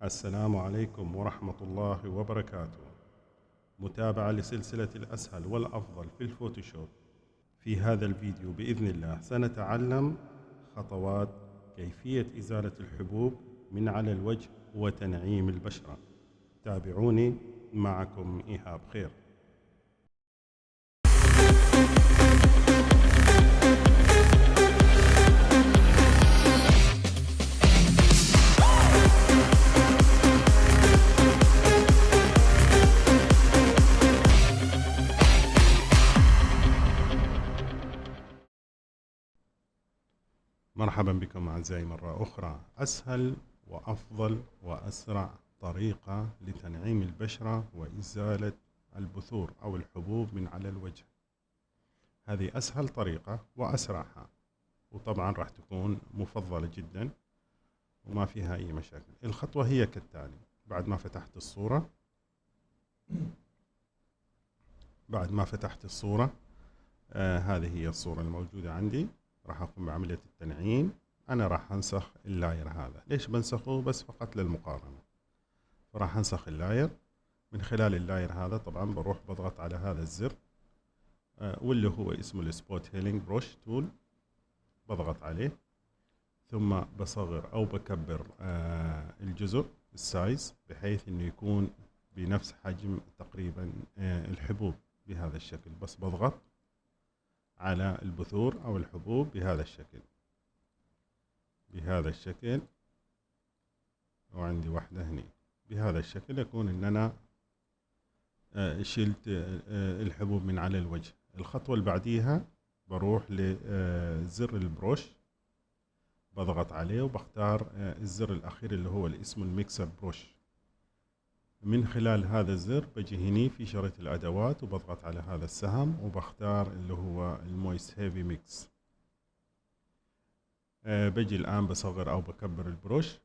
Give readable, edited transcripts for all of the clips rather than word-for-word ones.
السلام عليكم ورحمة الله وبركاته. متابعة لسلسلة الأسهل والأفضل في الفوتوشوب. في هذا الفيديو بإذن الله سنتعلم خطوات كيفية إزالة الحبوب من على الوجه وتنعيم البشرة. تابعوني، معكم إيهاب خير. مرحبا بكم أعزائي مرة أخرى. أسهل وأفضل وأسرع طريقة لتنعيم البشرة وإزالة البثور أو الحبوب من على الوجه. هذه أسهل طريقة وأسرعها، وطبعا راح تكون مفضلة جدا وما فيها أي مشاكل. الخطوة هي كالتالي: بعد ما فتحت الصورة هذه هي الصورة الموجودة عندي. راح أقوم بعملية التنعيم. أنا راح أنسخ اللاير هذا. ليش بنسخه؟ بس فقط للمقارنة. فراح أنسخ اللاير. من خلال اللاير هذا طبعا بروح بضغط على هذا الزر واللي هو اسمه السبوت هيلينج بروش تول. بضغط عليه، ثم بصغر أو بكبر الجزء السايز بحيث أنه يكون بنفس حجم تقريبا الحبوب بهذا الشكل. بس بضغط على البثور أو الحبوب بهذا الشكل، وعندي واحدة هني بهذا الشكل، يكون إن أنا شلت الحبوب من على الوجه. الخطوة اللي بعديها بروح لزر البروش، بضغط عليه وبختار الزر الأخير اللي هو اسمه الميكس اب بروش. من خلال هذا الزر بجي هني في شريط الأدوات وبضغط على هذا السهم وبختار اللي هو المويست هيفي ميكس. بجي الآن بصغر أو بكبر البروش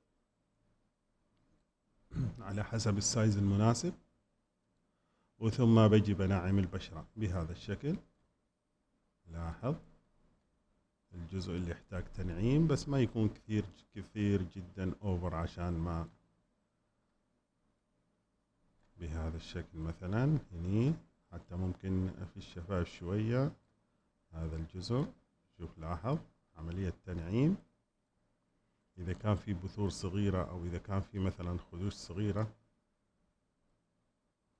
على حسب السايز المناسب، وثم بجي بنعم البشرة بهذا الشكل. لاحظ الجزء اللي يحتاج تنعيم بس ما يكون كثير جدا اوفر، عشان ما بهذا الشكل. مثلا هني حتى ممكن في الشفايف شوية هذا الجزء. شوف، لاحظ عملية تنعيم. إذا كان في بثور صغيرة أو إذا كان في مثلا خدوش صغيرة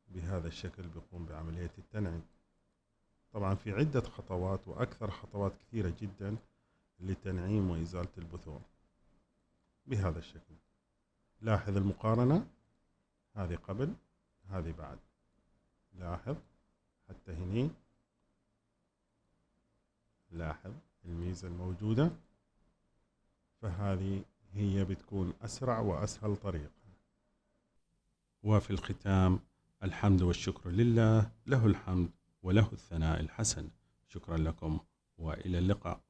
بهذا الشكل بيقوم بعملية التنعيم. طبعا في عدة خطوات وأكثر خطوات كثيرة جدا لتنعيم وإزالة البثور بهذا الشكل. لاحظ المقارنة، هذه قبل هذه بعد. لاحظ حتى هني، لاحظ الميزة الموجودة. فهذه هي بتكون أسرع وأسهل طريقة. وفي الختام الحمد والشكر لله، له الحمد وله الثناء الحسن. شكرا لكم وإلى اللقاء.